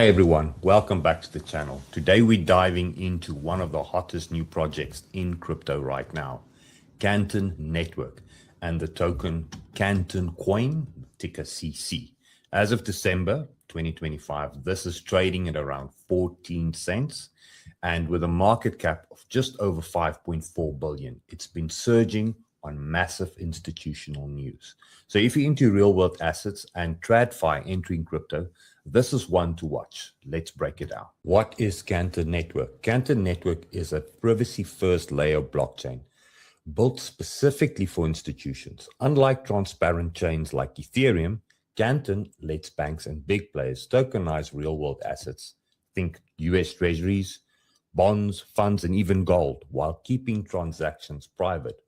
Hi everyone, welcome back to the channel. Today we're diving into one of the hottest new projects in crypto right now, Cantor Network, and the token Cantor Coin, ticker CC. As of December 2025, this is trading at around 14 cents and with a market cap of just over 5.4 billion. It's been surging on massive institutional news. So if you're into real world assets and TradFi entering crypto, this is one to watch. Let's break it down. What is Cantor Network? Cantor Network is a privacy-first layer blockchain built specifically for institutions. Unlike transparent chains like Ethereum, Cantor lets banks and big players tokenize real-world assets. Think US treasuries, bonds, funds, and even gold, while keeping transactions private.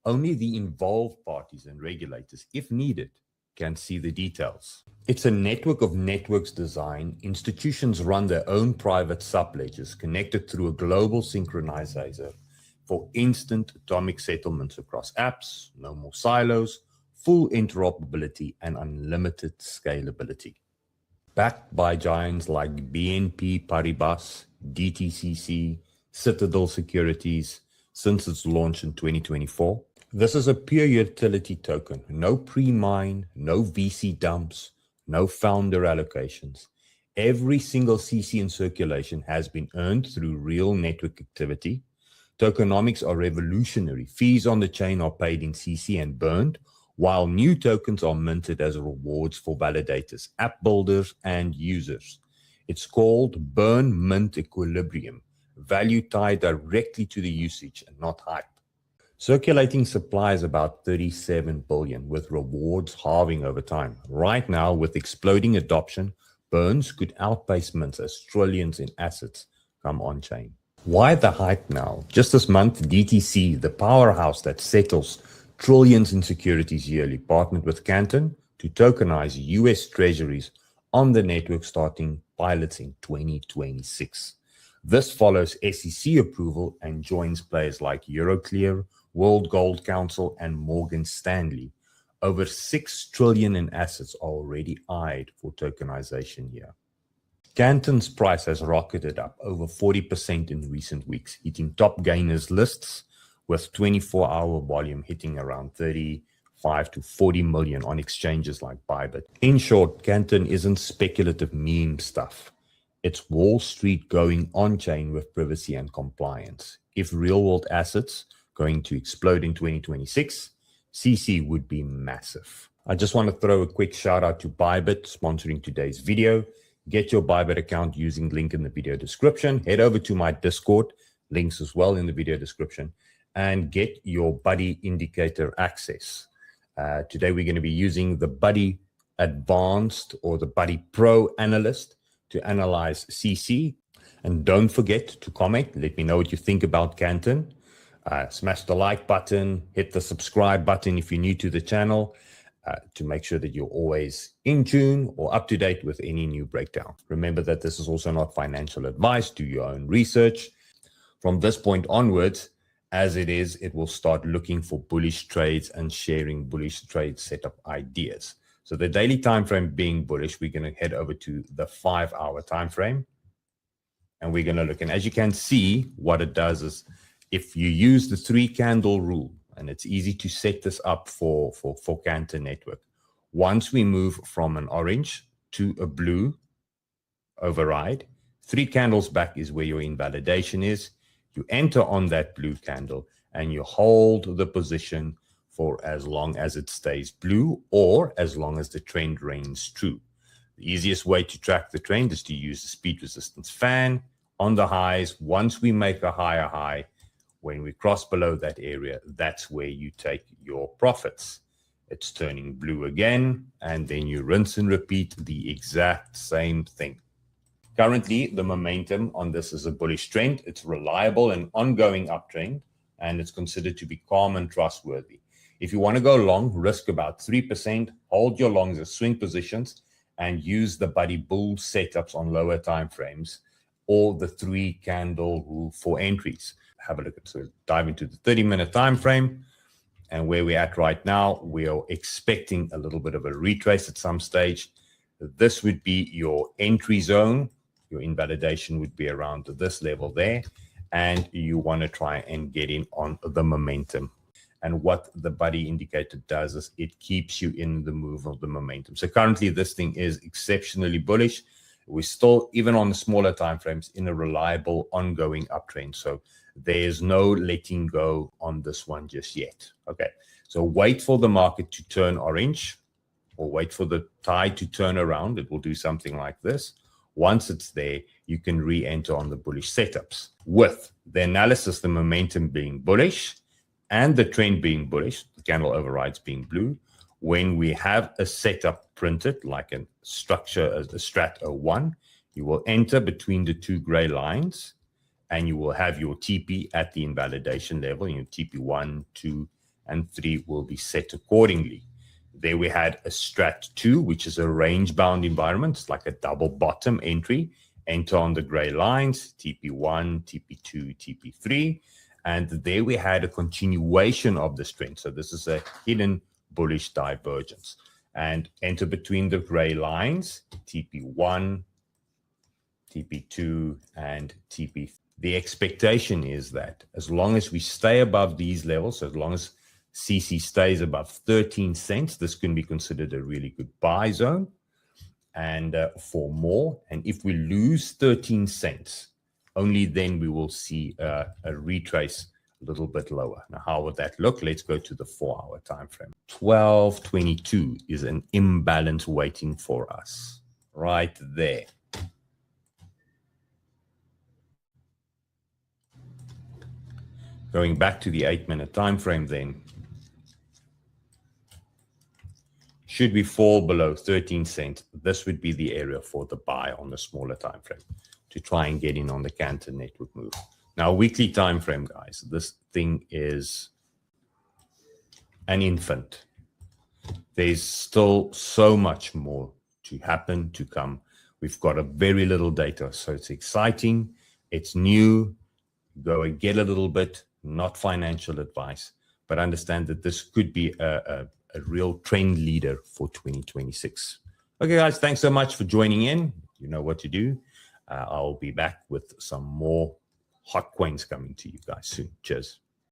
Only the involved parties and regulators, if needed, can see the details. It's a network of networks design. Institutions run their own private subledgers connected through a global synchronizer for instant atomic settlements across apps, no more silos, full interoperability, and unlimited scalability. Backed by giants like BNP Paribas, DTCC, Citadel Securities since its launch in 2024. This is a pure utility token, no pre-mine, no VC dumps, no founder allocations. Every single CC in circulation has been earned through real network activity. Tokenomics are revolutionary. Fees on the chain are paid in CC and burned, while new tokens are minted as rewards for validators, app builders, and users. It's called burn mint equilibrium, value tied directly to the usage and not hype. Circulating supply is about 37 billion, with rewards halving over time. Right now, with exploding adoption, burns could outpace mints as trillions in assets come on-chain. Why the hype now? Just this month, DTC, the powerhouse that settles trillions in securities yearly, partnered with Cantor to tokenize US treasuries on the network, starting pilots in 2026. This follows SEC approval and joins players like Euroclear, World Gold Council, and Morgan Stanley. Over 6 trillion in assets are already eyed for tokenization here. Canton's price has rocketed up over 40% in recent weeks, hitting top gainers lists with 24-hour volume hitting around 35 to 40 million on exchanges like Bybit. In short, Cantor isn't speculative meme stuff. It's Wall Street going on-chain with privacy and compliance. If real-world assets going to explode in 2026, CC would be massive. I just want to throw a quick shout out to Bybit sponsoring today's video. Get your Bybit account using link in the video description. Head over to my Discord, links as well in the video description, and get your Buddy indicator access. Today we're going to be using the Buddy Advanced or the Buddy Pro Analyst to analyze CC. And don't forget to comment. Let me know what you think about Cantor. Smash the like button, hit the subscribe button if you're new to the channel to make sure that you're always in tune or up to date with any new breakdown. Remember that this is also not financial advice. Do your own research. From this point onwards, as it will start looking for bullish trades and sharing bullish trade setup ideas. So the daily time frame being bullish, we're going to head over to the 5-hour time frame. And we're going to look. And as you can see, what it does is if you use the 3-candle rule, and it's easy to set this up for Cantor Network. Once we move from an orange to a blue override, 3 candles back is where your invalidation is. You enter on that blue candle and you hold the position for as long as it stays blue or as long as the trend reigns true. The easiest way to track the trend is to use the speed resistance fan on the highs. Once we make a higher high, when we cross below that area, that's where you take your profits. It's turning blue again, and then you rinse and repeat the exact same thing. Currently, the momentum on this is a bullish trend. It's reliable and ongoing uptrend, and it's considered to be calm and trustworthy. If you want to go long, risk about 3%, hold your longs as swing positions, and use the Buddy Bull setups on lower time frames or the 3-candle rule for entries. Have a look at, so dive into the 30-minute time frame, and where we're at right now, we are expecting a little bit of a retrace at some stage. This would be your entry zone Your invalidation would be around this level there, and you want to try and get in on the momentum. And what the buddy indicator does is it keeps you in the move of the momentum. So currently this thing is exceptionally bullish. We're still, even on the smaller time frames, in a reliable ongoing uptrend. So there's no letting go on this one just yet. Okay, so wait for the market to turn orange, or wait for the tide to turn around. It will do something like this. Once it's there, you can re-enter on the bullish setups. With the analysis, the momentum being bullish and the trend being bullish, the candle overrides being blue, when we have a setup printed, like a structure as the strat 01, you will enter between the two gray lines, and you will have your TP at the invalidation level. Your TP 1, 2, and 3 will be set accordingly. There we had a strat 2, which is a range-bound environment. It's like a double bottom entry. Enter on the gray lines, TP1, TP2, TP3. And there we had a continuation of this trend. So this is a hidden bullish divergence. And enter between the gray lines, TP1, TP2, and TP3. The expectation is that as long as we stay above these levels, so as long as CC stays above 13 cents, this can be considered a really good buy zone and for more. And if we lose 13 cents, only then we will see a retrace a little bit lower. Now, how would that look? Let's go to the 4-hour time frame. 12.22 is an imbalance waiting for us right there. Going back to the 8-minute time frame then, should we fall below 13 cents, this would be the area for the buy on the smaller time frame to try and get in on the Cantor Network move. Now, weekly time frame, guys, this thing is an infant. There's still so much more to happen, to come. We've got a very little data, so it's exciting. It's new. Go and get a little bit, not financial advice, but understand that this could be a real trend leader for 2026. Okay, guys, thanks so much for joining in. You know what to do. I'll be back with some more hot coins coming to you guys soon. Cheers.